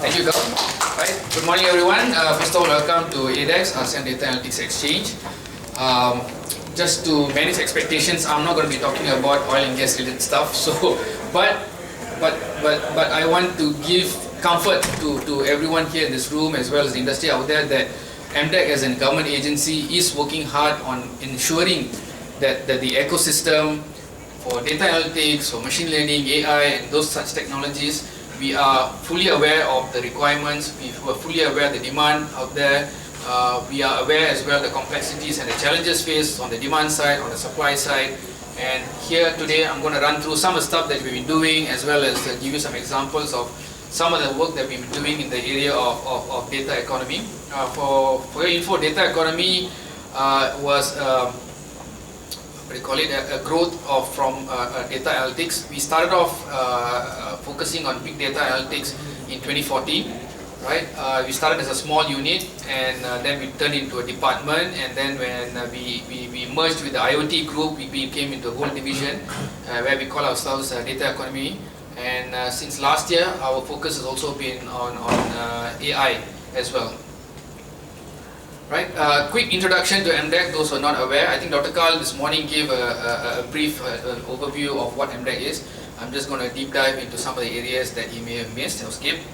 Thank you, Gaurav. Right. Good morning, everyone. First of all, welcome to ADEX, ASEAN Data Analytics Exchange. Just to manage expectations, I'm not going to be talking about oil and gas related stuff. So, but I want to give comfort to everyone here in this room as well as the industry out there that MDEC as a government agency is working hard on ensuring that the ecosystem for data analytics, for machine learning, AI, and those such technologies, we are fully aware of the requirements, we are fully aware of the demand out there, we are aware as well the complexities and the challenges faced on the demand side, on the supply side. And here today I'm going to run through some of the stuff that we've been doing, as well as give you some examples of some of the work that we've been doing in the area of data economy. For your info, data economy was a growth from data analytics. We started off focusing on big data analytics in 2014, right? We started as a small unit, and then we turned into a department, and then when we merged with the IoT group, we became into a whole division where we call ourselves data economy. And since last year, our focus has also been on AI as well. Right, quick introduction to MDEC, those who are not aware. I think Dr. Carl this morning gave a brief overview of what MDEC is. I'm just going to deep dive into some of the areas that he may have missed or skipped.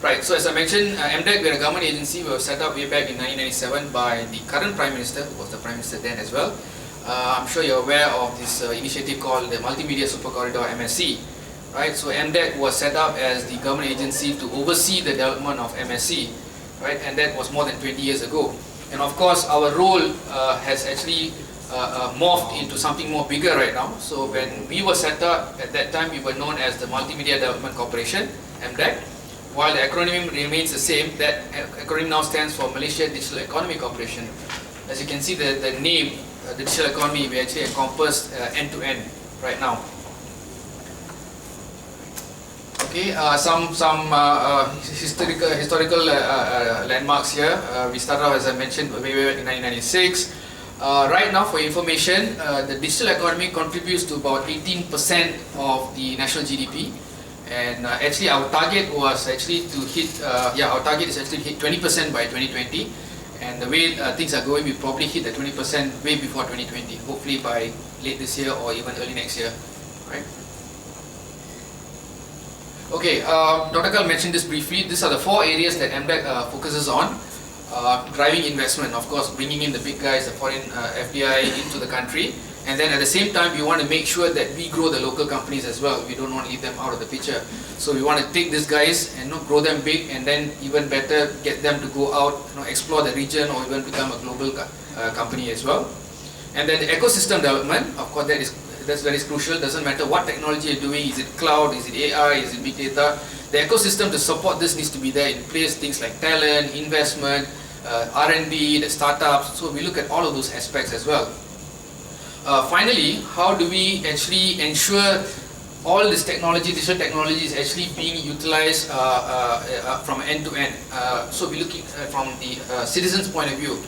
Right, so as I mentioned, MDEC, we're a government agency. We were set up way back in 1997 by the current Prime Minister, who was the Prime Minister then as well. I'm sure you're aware of this initiative called the Multimedia Super Corridor MSC. Right, so MDEC was set up as the government agency to oversee the development of MSC. Right, and that was more than 20 years ago. And of course, our role has actually morphed into something more bigger right now. So when we were set up, at that time we were known as the Multimedia Development Corporation, MDEC. While the acronym remains the same, that acronym now stands for Malaysia Digital Economy Corporation. As you can see, the name, the digital economy, we actually encompass end-to-end right now. Okay, some historical landmarks here. We started off, as I mentioned, way back in 1996. Right now, for information, the digital economy contributes to about 18% of the national GDP. And actually, our target was actually to hit, our target is actually to hit 20% by 2020. And the way things are going, we probably hit the 20% way before 2020, hopefully by late this year or even early next year, right? Okay, Dr. Kal mentioned this briefly. These are the 4 areas that MDEC focuses on. Driving investment, of course, bringing in the big guys, the foreign FDI into the country. And then at the same time, we want to make sure that we grow the local companies as well. We don't want to leave them out of the picture. So we want to take these guys and grow them big, and then even better, get them to go out, explore the region, or even become a global company as well. And then the ecosystem development, of course, that's very crucial. Doesn't matter what technology you're doing, is it cloud, is it AI, is it big data. The ecosystem to support this needs to be there in place, things like talent, investment, R&D, the startups. So we look at all of those aspects as well. Finally, how do we actually ensure all this technology, digital technology is actually being utilized from end to end. So we're looking from the citizen's point of view.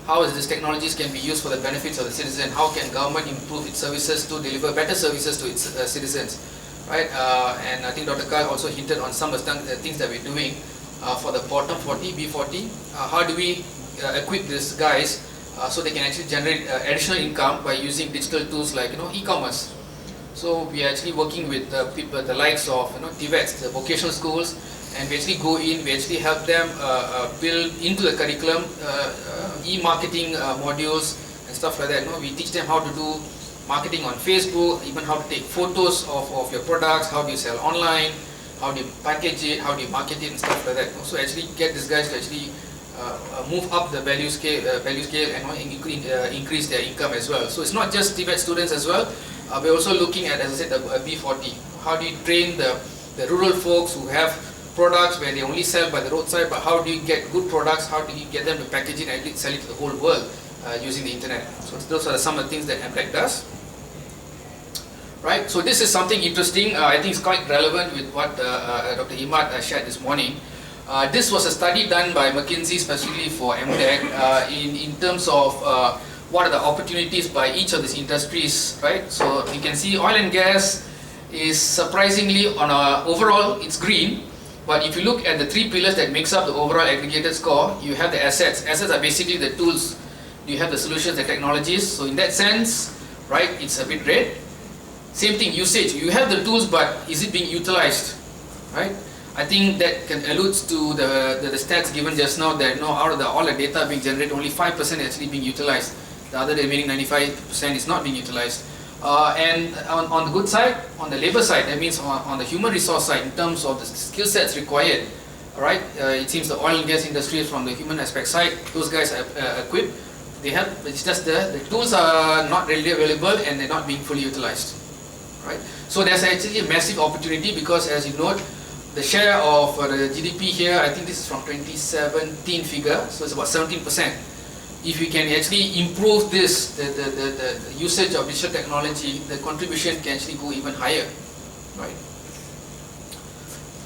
How these technologies can be used for the benefits of the citizen? How can government improve its services to deliver better services to its citizens? Right? And I think Dr. Kyle also hinted on some of the things that we're doing for the bottom 40, B40. How do we equip these guys so they can actually generate additional income by using digital tools like e-commerce? So we are actually working with people, the likes of TVETs, the vocational schools, and we actually go in, we actually help them build into the curriculum e-marketing modules and stuff like that. We teach them how to do marketing on Facebook, even how to take photos of your products, how do you sell online, how do you package it, how do you market it and stuff like that. So actually get these guys to actually move up the value scale and increase their income as well. So it's not just TVET students as well. We're also looking at, as I said, the B40. How do you train the rural folks who have products where they only sell by the roadside, but how do you get good products, how do you get them to package it and sell it to the whole world using the internet? So those are some of the things that MDEC does. Right, so this is something interesting. I think it's quite relevant with what Dr. Imad shared this morning. This was a study done by McKinsey specifically for MDEC in terms of what are the opportunities by each of these industries, right? So you can see oil and gas is surprisingly on overall it's green, But if you look at the three pillars that makes up the overall aggregated score, you have the assets. Assets are basically the tools. You have the solutions, the technologies. So in that sense, right, it's a bit red. Same thing, usage. You have the tools, but is it being utilized, right? I think that can alludes to the stats given just now that out of all the data being generated, only 5% is actually being utilized. The other remaining 95% is not being utilized. And on the good side, on the labor side, that means on the human resource side, in terms of the skill sets required, alright, it seems the oil and gas industry from the human aspect side, those guys are equipped. They have, it's just the tools are not readily available and they're not being fully utilized, right? So there's actually a massive opportunity because, as you note, the share of the GDP here, I think this is from 2017 figure, so it's about 17%. If we can actually improve this, the usage of digital technology, the contribution can actually go even higher, right?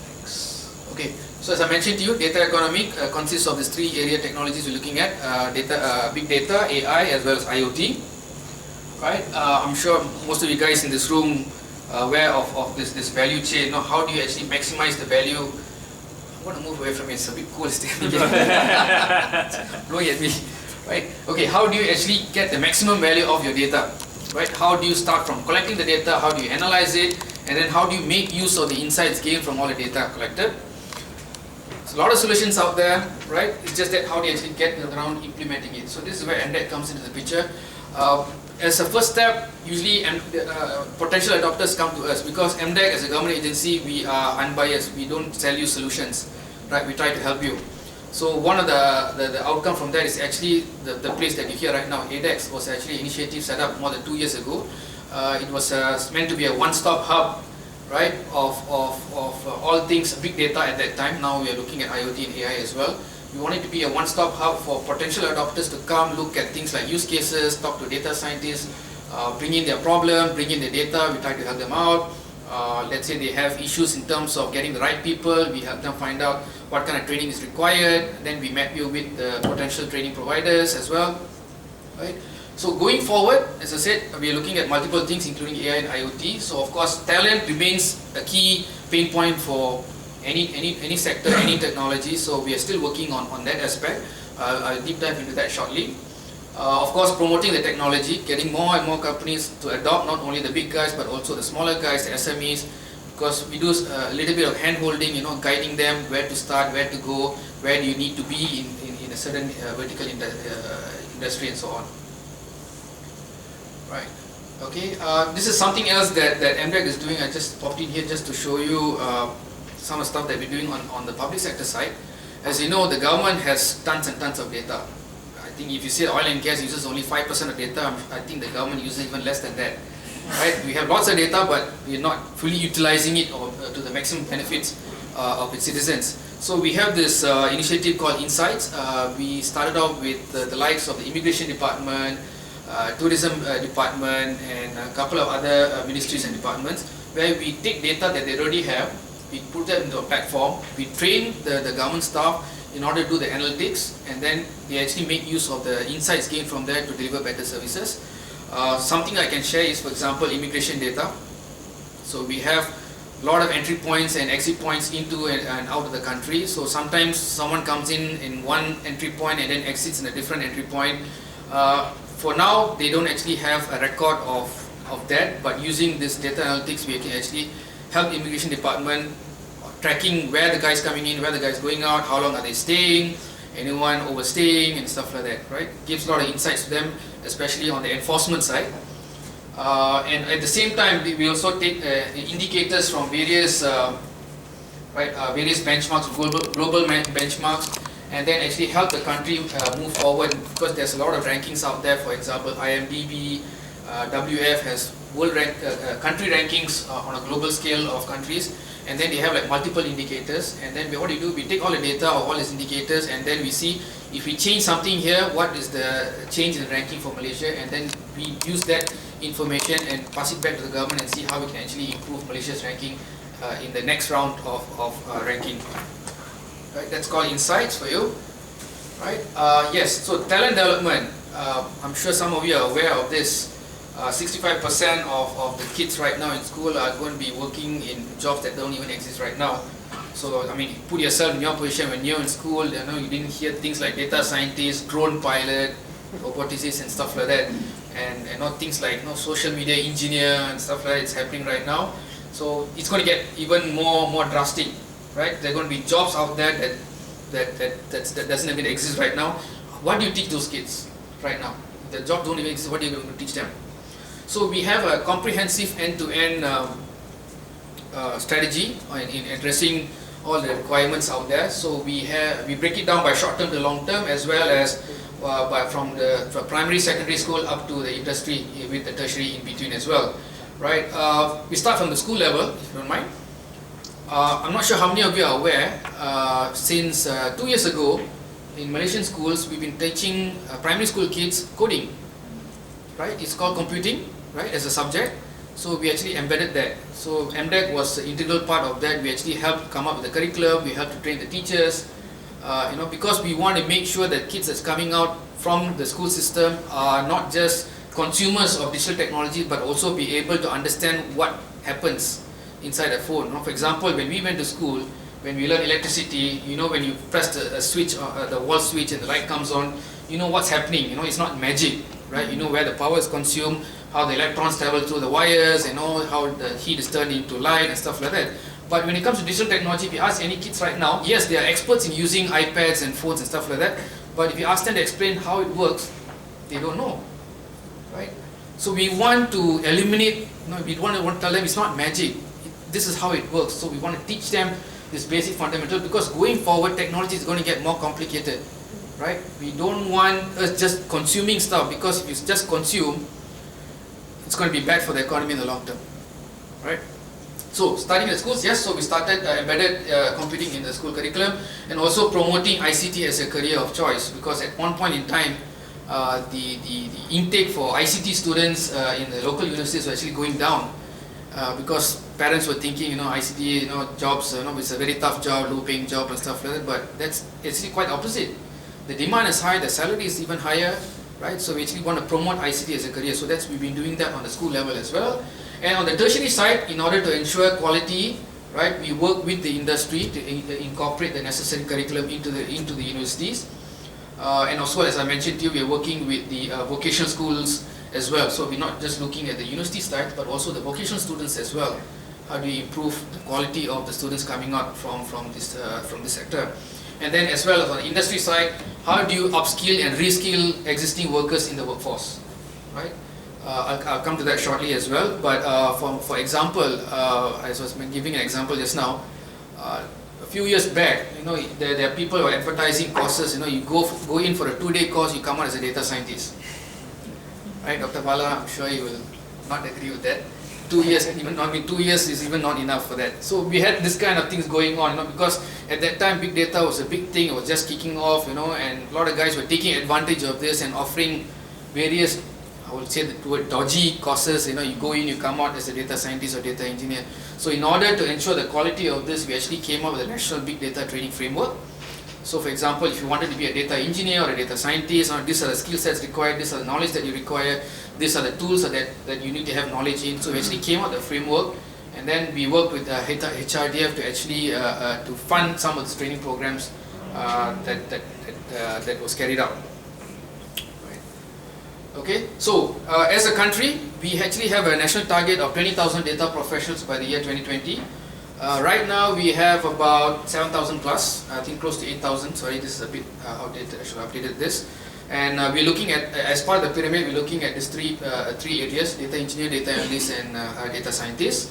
Thanks. Okay, so as I mentioned to you, data economy consists of these three area technologies we're looking at: big data, AI, as well as IoT. Right? I'm sure most of you guys in this room are aware of this value chain. How do you actually maximize the value? I want to move away from it. It's a bit cool standing here. Blowing at me. Right? Okay, how do you actually get the maximum value of your data? Right? How do you start from collecting the data? How do you analyze it? And then how do you make use of the insights gained from all the data collected? There's a lot of solutions out there, right? It's just that how do you actually get around implementing it? So this is where MDEC comes into the picture. As a first step, usually potential adopters come to us because MDEC as a government agency, we are unbiased. We don't sell you solutions, right? We try to help you. So one of the outcome from that is actually the place that you hear right now, ADEX, was actually an initiative set up more than 2 years ago. It was meant to be a one-stop hub, right, of all things big data at that time. Now we are looking at IoT and AI as well. We want it to be a one-stop hub for potential adopters to come look at things like use cases, talk to data scientists, bring in their problem, bring in the data, we try to help them out. Let's say they have issues in terms of getting the right people, we help them find out what kind of training is required, then we map you with the potential training providers as well, right? So going forward, as I said, we are looking at multiple things including AI and IoT. So of course, talent remains a key pain point for any sector, any technology. So we are still working on that aspect. I'll deep dive into that shortly. Of course, promoting the technology, getting more and more companies to adopt not only the big guys but also the smaller guys, the SMEs, because we do a little bit of hand-holding, guiding them where to start, where to go, where do you need to be in a certain vertical industry and so on. Right. Okay. This is something else that MDEC is doing. I just popped in here just to show you some of the stuff that we're doing on the public sector side. As you know, the government has tons and tons of data. I think if you say oil and gas uses only 5% of data, I think the government uses even less than that. Right? We have lots of data, but we're not fully utilizing it to the maximum benefits of its citizens. So we have this initiative called Insights. We started off with the likes of the Immigration Department, Tourism Department, and a couple of other ministries and departments, where we take data that they already have, we put them into a platform, we train the government staff in order to do the analytics, and then they actually make use of the insights gained from there to deliver better services. Something I can share is, for example, immigration data. So we have a lot of entry points and exit points into and out of the country. So sometimes someone comes in one entry point and then exits in a different entry point. For now, they don't actually have a record of that, but using this data analytics, we can actually help the immigration department tracking where the guy's coming in, where the guy's going out, how long are they staying, anyone overstaying and stuff like that, right? Gives a lot of insights to them, especially on the enforcement side. And at the same time, we also take indicators from various various benchmarks, global benchmarks, and then actually help the country move forward, because there's a lot of rankings out there. For example, IMDb, WF has country rankings on a global scale of countries, and then they have like multiple indicators, and then what do? We take all the data of all these indicators, and then we see if we change something here, what is the change in ranking for Malaysia, and then we use that information and pass it back to the government and see how we can actually improve Malaysia's ranking in the next round of ranking. Right, that's called Insights for you. Right? Yes, so talent development. I'm sure some of you are aware of this. 65% of the kids right now in school are going to be working in jobs that don't even exist right now. So I mean, put yourself in your position when you're in school. You didn't hear things like data scientist, drone pilot, roboticist, and stuff like that, and things like social media engineer and stuff like that. It's happening right now. So it's going to get even more drastic, right? There are going to be jobs out there that doesn't even exist right now. What do you teach those kids right now? The jobs don't even exist. What are you going to teach them? So we have a comprehensive end-to-end strategy in addressing all the requirements out there. So we break it down by short-term to long-term, as well as from primary, secondary school up to the industry with the tertiary in between as well. Right? We start from the school level, if you don't mind. I'm not sure how many of you are aware. Since 2 years ago, in Malaysian schools, we've been teaching primary school kids coding. Right? It's called computing, right, as a subject. So we actually embedded that. So MDEC was an integral part of that. We actually helped come up with the curriculum. We helped to train the teachers. Because we want to make sure that kids that's coming out from the school system are not just consumers of digital technology, but also be able to understand what happens inside a phone. For example, when we went to school, when we learn electricity, when you press a switch, the wall switch, and the light comes on, what's happening. It's not magic, right? Where the power is consumed, how the electrons travel through the wires, how the heat is turned into light and stuff like that. But when it comes to digital technology, if you ask any kids right now, yes, they are experts in using iPads and phones and stuff like that, but if you ask them to explain how it works, they don't know, right? So we want to eliminate, we want to tell them it's not magic, this is how it works. So we want to teach them this basic fundamental, because going forward, technology is going to get more complicated, right? We don't want us just consuming stuff, because if you just consume, it's going to be bad for the economy in the long term, right? So starting at schools, yes, so we started embedded computing in the school curriculum, and also promoting ICT as a career of choice, because at one point in time, the intake for ICT students in the local universities was actually going down, because parents were thinking, ICT, jobs, it's a very tough job, low paying job and stuff like that, but that's actually quite opposite. The demand is high, the salary is even higher, right? So we actually want to promote ICT as a career, so we've been doing that on the school level as well. And on the tertiary side, in order to ensure quality, right, we work with the industry to incorporate the necessary curriculum into the universities. And also, as I mentioned to you, we are working with the vocational schools as well. So we're not just looking at the university side, but also the vocational students as well. How do we improve the quality of the students coming out from this sector? And then as well as on the industry side, how do you upskill and reskill existing workers in the workforce, right? I'll come to that shortly as well, but for example, as I was giving an example just now, a few years back, there are people who are advertising courses, you go in for a 2-day course, you come out as a data scientist, right? Dr. Bala, I'm sure you will not agree with that. 2 years, 2 years is even not enough for that. So we had this kind of things going on, because at that time big data was a big thing, it was just kicking off, and a lot of guys were taking advantage of this and offering various, I would say, the word dodgy courses. You go in, you come out as a data scientist or data engineer. So in order to ensure the quality of this, we actually came up with a national big data training framework. So for example, if you wanted to be a data engineer or a data scientist, these are the skill sets required, these are the knowledge that you require, these are the tools that you need to have knowledge in. So we actually came up with a framework, and then we worked with HRDF to actually to fund some of the training programs that was carried out. Okay, so as a country, we actually have a national target of 20,000 data professionals by the year 2020. Right now we have about 7,000 plus, I think close to 8,000. Sorry, this is a bit outdated, I should have updated this. And we're looking at, as part of the pyramid, we're looking at these three areas: data engineer, data analyst, and data scientist.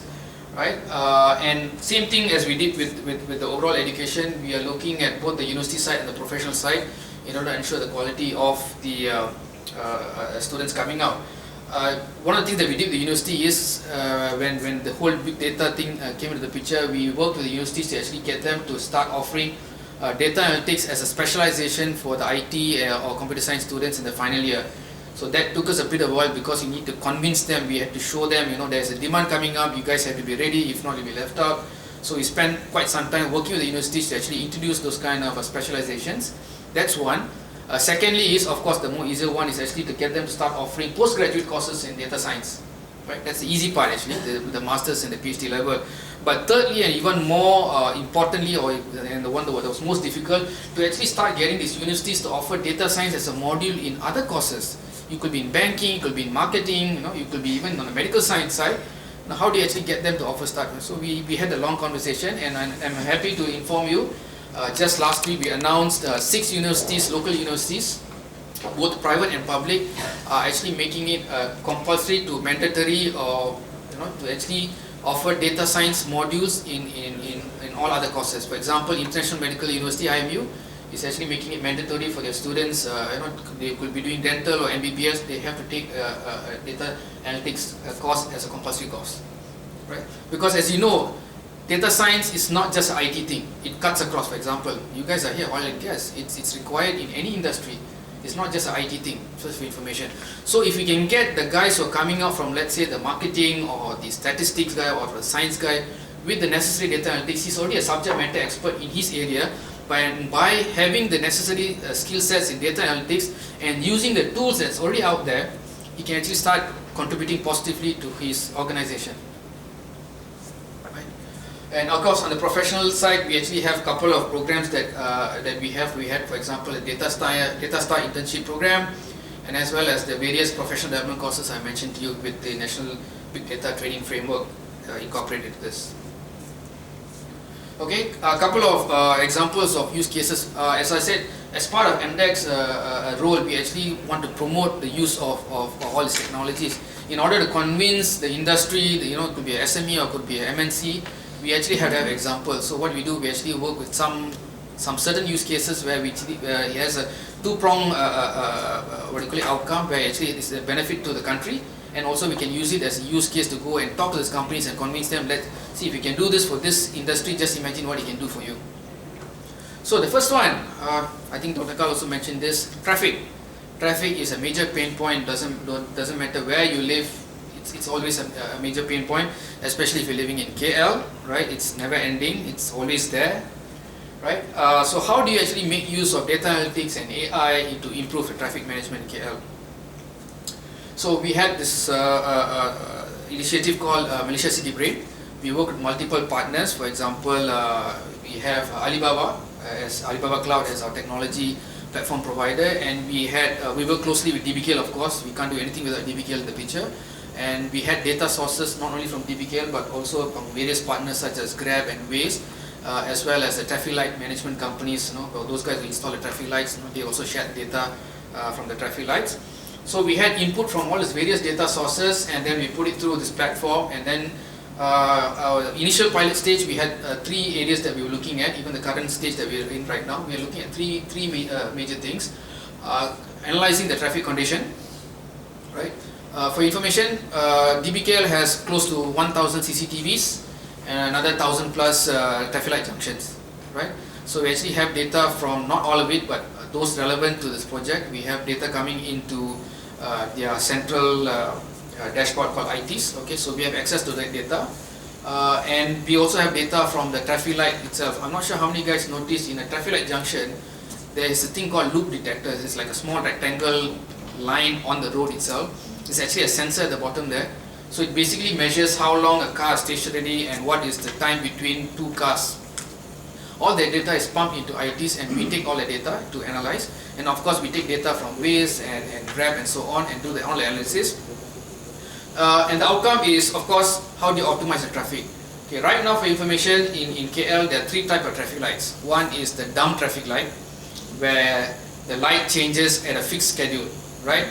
Right? And same thing as we did with the overall education, we are looking at both the university side and the professional side in order to ensure the quality of the students coming out. One of the things that we did with the university is when the whole big data thing came into the picture, we worked with the universities to actually get them to start offering data analytics as a specialization for the IT or computer science students in the final year. So that took us a bit of a while, because you need to convince them, we had to show them, there's a demand coming up, you guys have to be ready, if not you'll be left out. So we spent quite some time working with the universities to actually introduce those kind of specializations. That's one. Secondly is, of course, the more easier one is actually to get them to start offering postgraduate courses in data science. right? That's the easy part actually, the masters and the PhD level. But thirdly, and even more importantly, and the one that was most difficult, to actually start getting these universities to offer data science as a module in other courses. You could be in banking, you could be in marketing, you could be even on the medical science side. Now, how do you actually get them to offer start? So we had a long conversation, and I'm happy to inform you. Just last week, we announced 6 universities, local universities, both private and public, are actually making it compulsory to mandatory, or to actually offer data science modules in all other courses. For example, International Medical University (IMU) is actually making it mandatory for their students. They could be doing dental or MBBS. They have to take a data analytics course as a compulsory course, right? Because as you know, data science is not just an IT thing. It cuts across. For example, you guys are here, oil and gas. It's required in any industry. It's not just an IT thing, just for information. So if we can get the guys who are coming out from, let's say, the marketing or the statistics guy or the science guy with the necessary data analytics, he's already a subject matter expert in his area. By having the necessary skill sets in data analytics and using the tools that's already out there, he can actually start contributing positively to his organization. And of course, on the professional side, we actually have a couple of programs that we have. We had, for example, a Data Star internship program, and as well as the various professional development courses I mentioned to you with the National Big Data Training Framework incorporated this. Okay, a couple of examples of use cases. As I said, as part of MDEC's role, we actually want to promote the use of all these technologies in order to convince the industry. It could be a SME or could be a MNC. We actually have to have examples. So what we do, we actually work with some certain use cases where it has a two-prong outcome, where actually it is a benefit to the country, and also we can use it as a use case to go and talk to these companies and convince them, let's see if we can do this for this industry, just imagine what it can do for you. So the first one, I think Dr. Karl also mentioned this, traffic. Traffic is a major pain point. Doesn't matter where you live, it's always a major pain point, especially if you're living in KL, right? It's never ending, it's always there, right? So how do you actually make use of data analytics and AI to improve the traffic management in KL? So we had this initiative called Malaysia City Brain. We work with multiple partners. For example, we have Alibaba Cloud as our technology platform provider, and we work closely with DBKL, of course. We can't do anything without DBKL in the picture. And we had data sources not only from DBKL but also from various partners such as Grab and Waze, as well as the traffic light management companies. Those guys who install the traffic lights, they also shared data from the traffic lights. So we had input from all these various data sources, and then we put it through this platform. And then our initial pilot stage, we had 3 areas that we were looking at. Even the current stage that we are in right now, we are looking at three major things. Analyzing the traffic condition, right? For information, DBKL has close to 1,000 CCTVs and another 1,000 plus traffic light junctions, right? So we actually have data from not all of it, but those relevant to this project. We have data coming into their central dashboard called ITs. Okay, so we have access to that data, and we also have data from the traffic light itself. I'm not sure how many guys noticed in a traffic light junction there is a thing called loop detectors. It's like a small rectangle line on the road itself. It's actually a sensor at the bottom there. So it basically measures how long a car is stationary and what is the time between 2 cars. All that data is pumped into ITs, and we take all the data to analyze. And of course we take data from Waze and Grab and so on and do all the analysis. And the outcome is, of course, how do you optimize the traffic? Okay, right now for information, in KL there are 3 types of traffic lights. One is the dumb traffic light, where the light changes at a fixed schedule, right?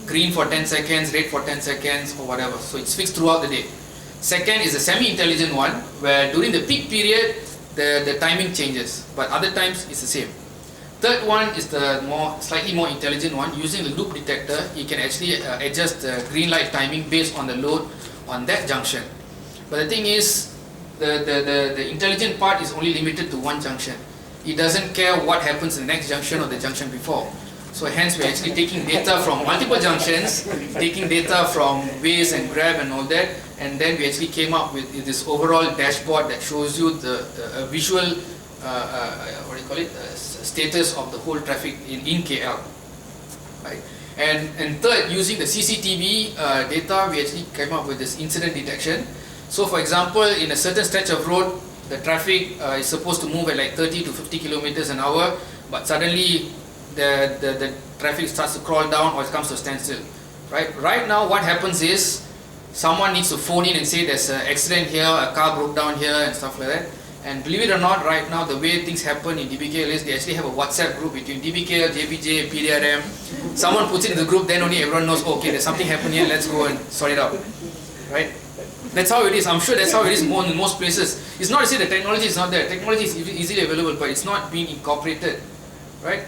Green for 10 seconds, red for 10 seconds or whatever. So it's fixed throughout the day. Second is the semi-intelligent one, where during the peak period the timing changes, but other times it's the same. Third one is the slightly more intelligent one. Using the loop detector, you can actually adjust the green light timing based on the load on that junction. But the thing is, the intelligent part is only limited to one junction. It doesn't care what happens in the next junction or the junction before. So hence we're actually taking data from multiple junctions, taking data from Waze and Grab and all that, and then we actually came up with this overall dashboard that shows you the visual status of the whole traffic in KL. Right? And third, using the CCTV data, we actually came up with this incident detection. So for example, in a certain stretch of road, the traffic is supposed to move at like 30 to 50 kilometers an hour, but suddenly the traffic starts to crawl down or it comes to a standstill. Right now, what happens is someone needs to phone in and say there's an accident here, a car broke down here and stuff like that. And believe it or not, right now the way things happen in DBKL is they actually have a WhatsApp group between DBKL, JPJ, PDRM. Someone puts it in the group, then only everyone knows, okay, there's something happening here, let's go and sort it out. Right? That's how it is. I'm sure that's how it is in most places. It's not to say the technology is not there. Technology is easily available, but it's not being incorporated. Right?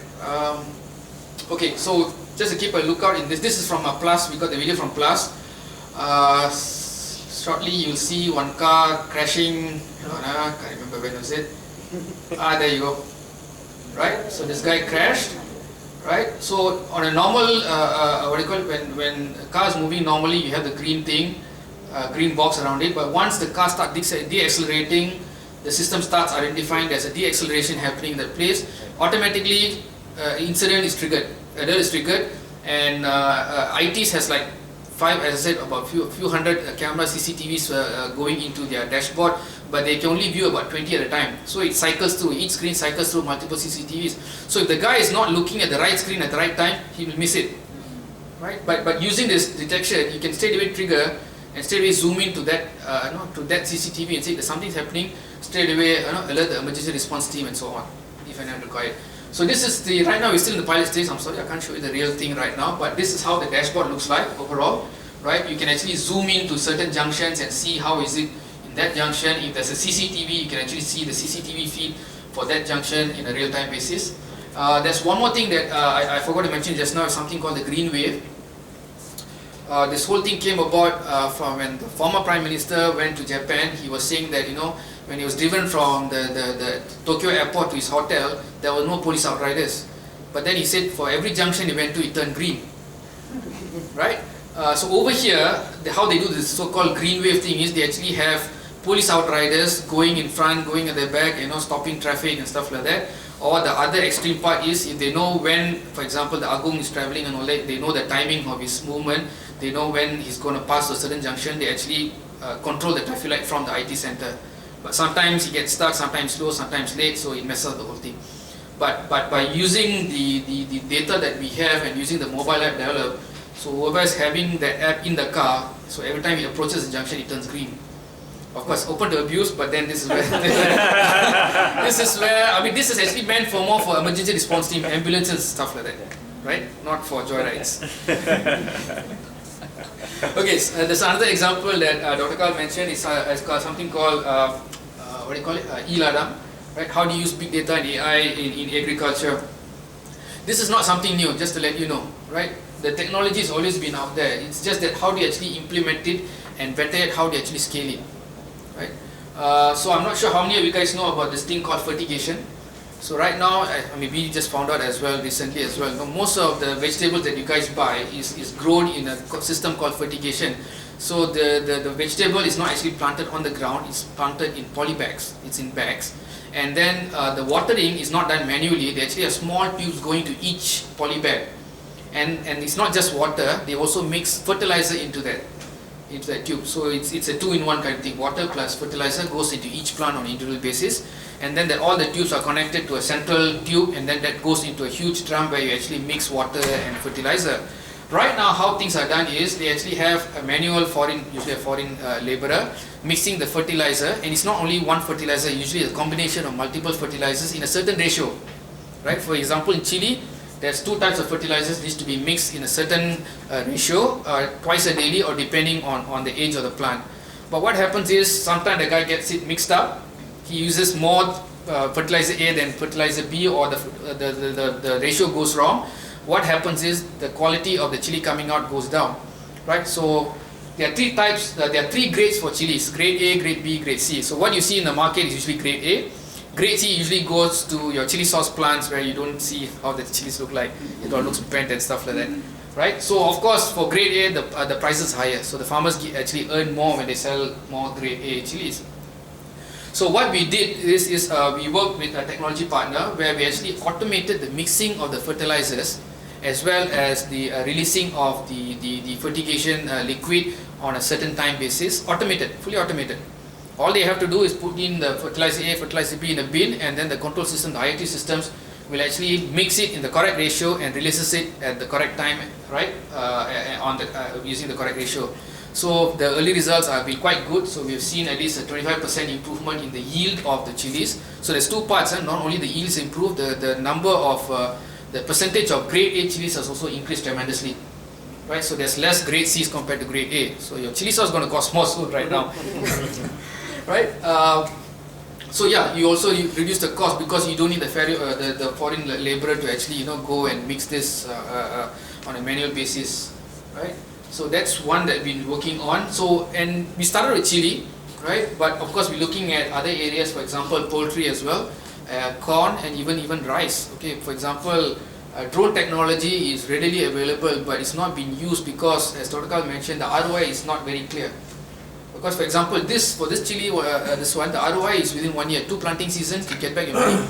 Okay, so just to keep a lookout in this. This is from a Plus. We got the video from Plus. Shortly you'll see one car crashing. I can't remember when was it. There you go. Right? So this guy crashed. Right? So on a normal, what do you call it? When a car is moving normally, you have the green thing, green box around it. But once the car starts deaccelerating, the system starts identifying there's a deacceleration happening in that place. Automatically, incident is triggered. Alert is triggered, and ITs has like as I said, about few hundred camera CCTVs going into their dashboard, but they can only view about 20 at a time. So it cycles through, each screen cycles through multiple CCTVs. So if the guy is not looking at the right screen at the right time, he will miss it. Right? But using this detection, you can straight away trigger and straight away zoom into that to that CCTV and say that something's happening, straight away alert the emergency response team and so on, if and when required. So this is right now we're still in the pilot stage. I'm sorry I can't show you the real thing right now, but this is how the dashboard looks like overall. Right? You can actually zoom into certain junctions and see how is it in that junction. If there's a CCTV, you can actually see the CCTV feed for that junction in a real-time basis. There's one more thing that I forgot to mention just now, something called the green wave. This whole thing came about from when the former Prime Minister went to Japan. He was saying that when he was driven from the Tokyo airport to his hotel, there were no police outriders. But then he said for every junction he went to, it turned green. Right? So over here, how they do this so-called green wave thing is they actually have police outriders going in front, going at the back, stopping traffic and stuff like that. Or the other extreme part is if they know when, for example, the Agung is traveling and all that, they know the timing of his movement, they know when he's going to pass a certain junction, they actually control the traffic light from the IT center. But sometimes he gets stuck, sometimes slow, sometimes late, so it messes up the whole thing. But by using the data that we have and using the mobile app developed, so whoever is having that app in the car, so every time he approaches the junction, it turns green. Of course, open to abuse, but then this is where this is actually meant for more for emergency response team, ambulances, stuff like that, right? Not for joyrides. Okay, so there's another example that Dr. Karl mentioned. It's something called what do you call it? E-Ladang, right? How do you use big data and AI in agriculture? This is not something new, just to let you know, right? The technology has always been out there. It's just that how do you actually implement it, and better yet, how do you actually scale it, right? So I'm not sure how many of you guys know about this thing called fertigation. So right now, we just found out as well recently as well. Most of the vegetables that you guys buy is grown in a system called fertigation. So the vegetable is not actually planted on the ground; it's planted in poly bags. It's in bags, and then the watering is not done manually. They actually have small tubes going to each poly bag. And it's not just water, they also mix fertilizer into that tube. So it's a two-in-one kind of thing. Water plus fertilizer goes into each plant on an individual basis, and then all the tubes are connected to a central tube, and then that goes into a huge drum where you actually mix water and fertilizer. Right now how things are done is they actually have a manual usually a foreign laborer mixing the fertilizer, and it's not only one fertilizer, usually a combination of multiple fertilizers in a certain ratio. Right? For example, in Chile, there's two types of fertilizers needs to be mixed in a certain ratio, twice a daily or depending on the age of the plant. But what happens is sometimes the guy gets it mixed up. He uses more fertilizer A than fertilizer B, or the ratio goes wrong. What happens is the quality of the chili coming out goes down, right? So there are three types, there are three grades for chilies: grade A, grade B, grade C. So what you see in the market is usually grade A. Grade C usually goes to your chili sauce plants where you don't see how the chilies look like. It all looks bent and stuff like that, right? So of course for grade A the price is higher. So the farmers actually earn more when they sell more grade A chilies. So what we did is we worked with a technology partner where we actually automated the mixing of the fertilizers, as well as the releasing of the fertigation liquid on a certain time basis, automated, fully automated. All they have to do is put in the fertilizer A, fertilizer B in a bin, and then the control system, the IoT systems, will actually mix it in the correct ratio and releases it at the correct time, right? Using the correct ratio. So the early results have been quite good. So we've seen at least a 25% improvement in the yield of the chilies. So there's two parts. Not only the yields improved, the number of the percentage of grade A chilies has also increased tremendously. Right? So there's less grade C's compared to grade A. So your chili sauce is going to cost more soon right now. Right? So yeah, you reduce the cost because you don't need the foreign labourer to actually go and mix this on a manual basis, right? So that's one that we've been working on. So, and we started with chili, right? But of course we're looking at other areas, for example poultry as well, corn, and even rice. Okay, for example, drone technology is readily available, but it's not being used because, as Dr. Karl mentioned, the ROI is not very clear. Because for example, for this chili, this one, the ROI is within 1 year, 2 planting seasons, you get back your money.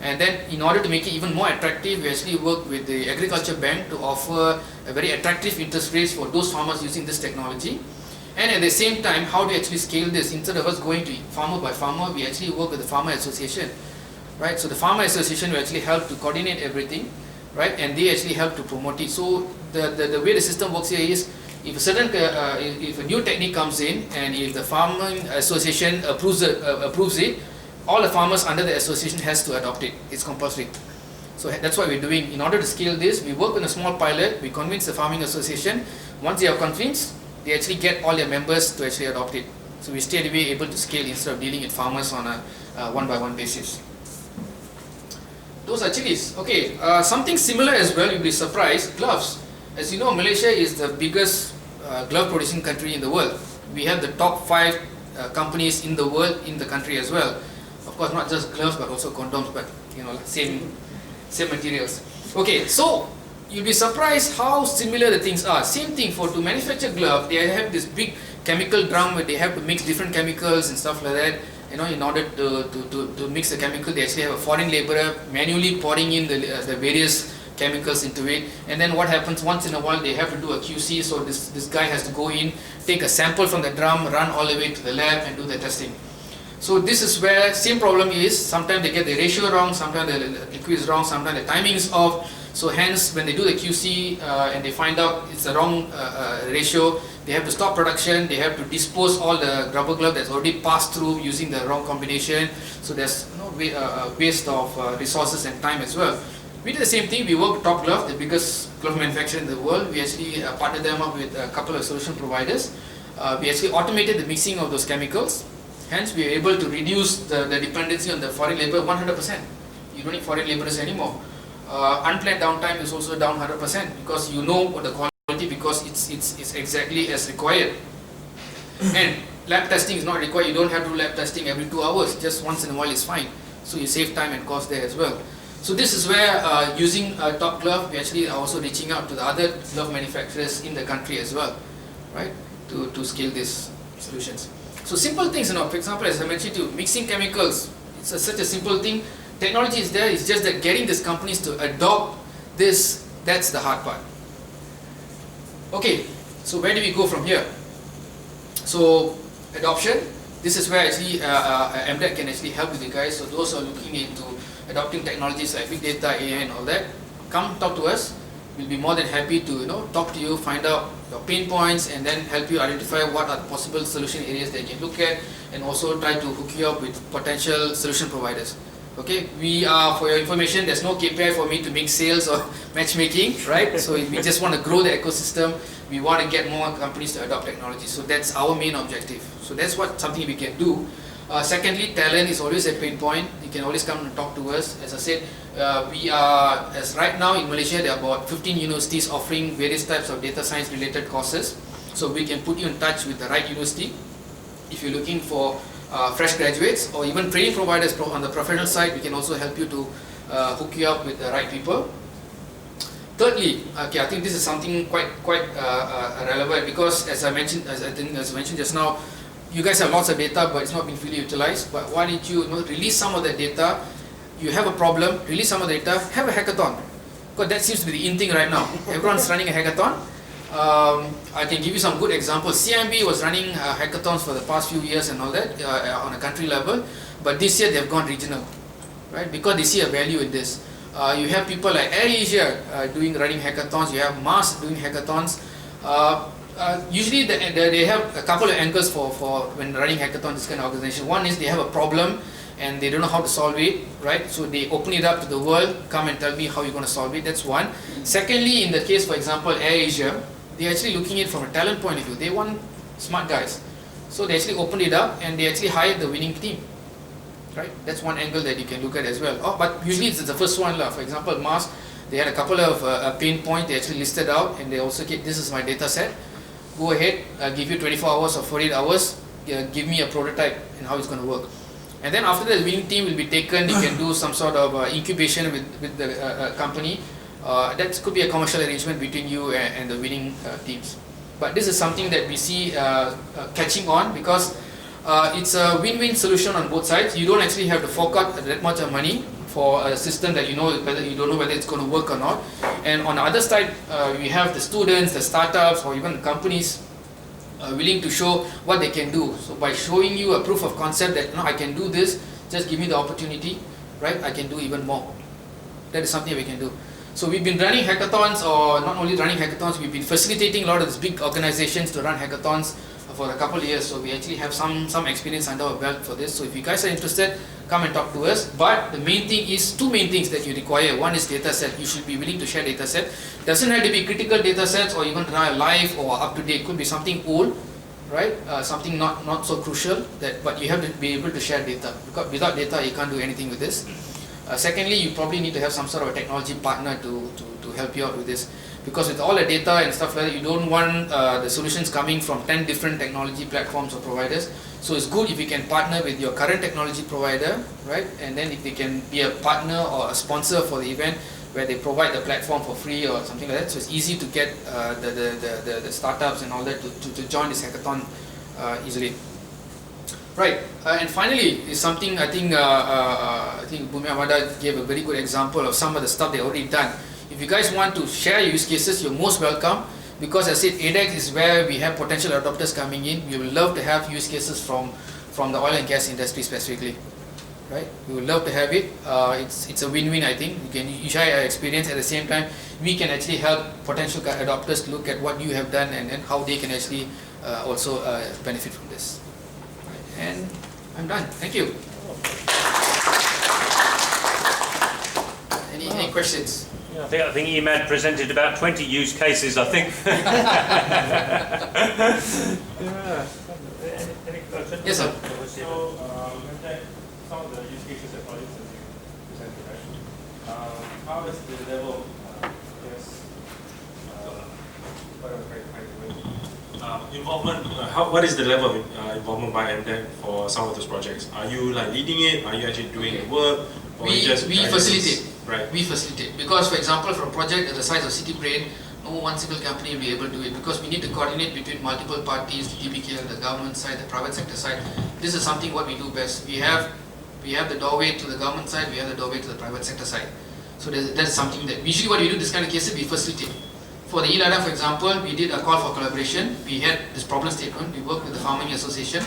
And then in order to make it even more attractive, we actually work with the Agriculture Bank to offer a very attractive interest rates for those farmers using this technology. And at the same time, how do you actually scale this? Instead of us going to farmer by farmer, we actually work with the Farmer Association, right? So the Farmer Association will actually help to coordinate everything, right? And they actually help to promote it. So the way the system works here is, if if a new technique comes in and if the Farming Association approves it, all the farmers under the association has to adopt it. It's compulsory. So that's what we're doing. In order to scale this, we work on a small pilot. We convince the Farming Association. Once they are convinced, they actually get all their members to actually adopt it. So we stay away able to scale instead of dealing with farmers on a one-by-one basis. Those are chilies. Okay, something similar as well. You'll be surprised. Gloves. As you know, Malaysia is the biggest glove producing country in the world. We have the top 5 companies in the world in the country as well. Of course, not just gloves but also condoms, but same materials. Okay, so you'll be surprised how similar the things are. Same thing, to manufacture glove, they have this big chemical drum where they have to mix different chemicals and stuff like that. In order to mix the chemical, they actually have a foreign labourer manually pouring in the various chemicals into it. And then what happens, once in a while they have to do a QC, so this guy has to go in, take a sample from the drum, run all the way to the lab and do the testing. So this is where same problem is, sometimes they get the ratio wrong, sometimes the liquid is wrong, sometimes the timing is off. So hence when they do the QC and they find out it's the wrong ratio, they have to stop production, they have to dispose all the rubber glove that's already passed through using the wrong combination. So there's waste of resources and time as well. We did the same thing. We work with Top Glove, the biggest glove manufacturer in the world. We actually partnered them up with a couple of solution providers. We actually automated the mixing of those chemicals. Hence, we are able to reduce the dependency on the foreign labour 100%. You don't need foreign labourers anymore. Unplanned downtime is also down 100% because you know what the quality, because it's exactly as required. And lab testing is not required. You don't have to do lab testing every 2 hours. Just once in a while is fine. So you save time and cost there as well. So this is where using Top Glove, we actually are also reaching out to the other glove manufacturers in the country as well, right? To scale these solutions. So simple things, for example, as I mentioned to you, mixing chemicals, it's such a simple thing. Technology is there, it's just that getting these companies to adopt this, that's the hard part. Okay, so where do we go from here? So adoption, this is where actually MDEC can actually help with you guys. So those who are looking into adopting technologies like big data, AI and all that, come talk to us. We'll be more than happy to talk to you, find out your pain points, and then help you identify what are the possible solution areas that you can look at, and also try to hook you up with potential solution providers. Okay, we are, for your information, there's no KPI for me to make sales or matchmaking, right? So we just want to grow the ecosystem. We want to get more companies to adopt technology. So that's our main objective. So that's something we can do. Secondly, talent is always a pain point. You can always come and talk to us. As I said, we are, as right now in Malaysia, there are about 15 universities offering various types of data science related courses. So we can put you in touch with the right university. If you're looking for fresh graduates or even training providers on the professional side, we can also help you to hook you up with the right people. Thirdly, I think this is something quite relevant, because as I mentioned just now, you guys have lots of data, but it's not being fully utilized. But why don't you release some of the data? You have a problem, release some of the data, have a hackathon. Because that seems to be the in thing right now. Everyone's running a hackathon. I can give you some good examples. CIMB was running hackathons for the past few years and all that on a country level, but this year they've gone regional, right? Because they see a value in this. You have people like AirAsia running hackathons. You have Mars doing hackathons. Usually they have a couple of angles for when running hackathons, this kind of organization. One is they have a problem and they don't know how to solve it, right? So they open it up to the world, come and tell me how you're going to solve it. That's one. Secondly, in the case, for example, AirAsia, they're actually looking at it from a talent point of view. They want smart guys. So they actually opened it up and they actually hired the winning team, right? That's one angle that you can look at as well. Oh, but usually it's the first one. For example, Mars, they had a couple of pain points they actually listed out, and they also get, this is my data set. Go ahead, give you 24 hours or 48 hours, give me a prototype and how it's going to work. And then after the winning team will be taken, you can do some sort of incubation with the company. That could be a commercial arrangement between you and the winning teams. But this is something that we see catching on because it's a win-win solution on both sides. You don't actually have to fork out that much of money for a system that you don't know whether it's going to work or not. And on the other side, we have the students, the startups, or even the companies willing to show what they can do. So by showing you a proof of concept that I can do this, just give me the opportunity, right? I can do even more. That is something we can do. So we've been running hackathons, or not only running hackathons, we've been facilitating a lot of these big organizations to run hackathons for a couple of years. So we actually have some experience under our belt for this. So if you guys are interested, come and talk to us. But the main thing is two main things that you require. One is data set. You should be willing to share data set. Doesn't have to be critical data sets or even live or up to date. Could be something old, right? Something not so crucial. But you have to be able to share data. Because without data, you can't do anything with this. Secondly, you probably need to have some sort of a technology partner to help you out with this. Because with all the data and stuff like that, you don't want the solutions coming from 10 different technology platforms or providers. So it's good if you can partner with your current technology provider, right? And then if they can be a partner or a sponsor for the event where they provide the platform for free or something like that. So it's easy to get the startups and all that to join this hackathon easily. Right, and finally is something I think Bhumi Amada gave a very good example of some of the stuff they already done. If you guys want to share your use cases, you're most welcome, because as I said, ADEX is where we have potential adopters coming in. We would love to have use cases from the oil and gas industry specifically, right? We would love to have it. It's a win-win, I think. You share our experience, at the same time we can actually help potential adopters to look at what you have done and how they can actually also benefit from this. And I'm done. Thank you. Any questions? Yeah, I think EMAD presented about 20 use cases, I think. Yes, sir. So, some of the use cases and projects that you presented, right? How is the level of involvement? What is the level of involvement by MDEC for some of those projects? Are you like leading it? Are you actually doing the work? Or We facilitate. Right. We facilitate, because for example, for a project at the size of CityBrain, no one single company will be able to do it, because we need to coordinate between multiple parties, the TPKL, the government side, the private sector side. This is something what we do best. We have the doorway to the government side, we have the doorway to the private sector side. So that's something that usually what we do, this kind of cases, we facilitate. For the ELADA, for example, we did a call for collaboration. We had this problem statement. We worked with the Farming Association.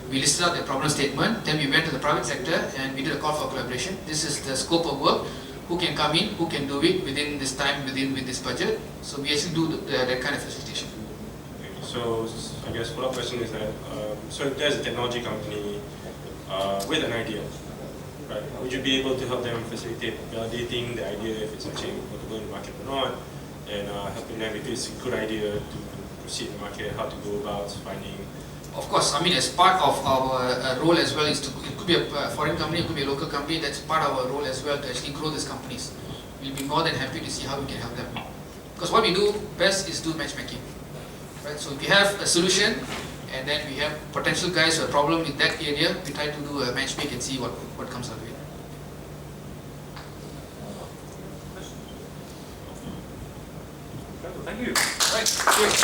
We listed out the problem statement. Then we went to the private sector and we did a call for collaboration. This is the scope of work. Who can come in? Who can do it within this time, with this budget? So we actually do that kind of facilitation. Okay. So I guess follow-up question is that so if there's a technology company with an idea, right? Would you be able to help them facilitate validating the idea if it's actually workable in the market or not? And helping them if it's a good idea to proceed in the market, how to go about finding. Of course, I mean, as part of our role as well is to, it could be a foreign company, it could be a local company, that's part of our role as well to actually grow these companies. We'll be more than happy to see how we can help them. Because what we do best is do matchmaking. Right? So if you have a solution and then we have potential guys who have a problem in that area, we try to do a matchmake and see what comes out of it. Thank you. Right. Good.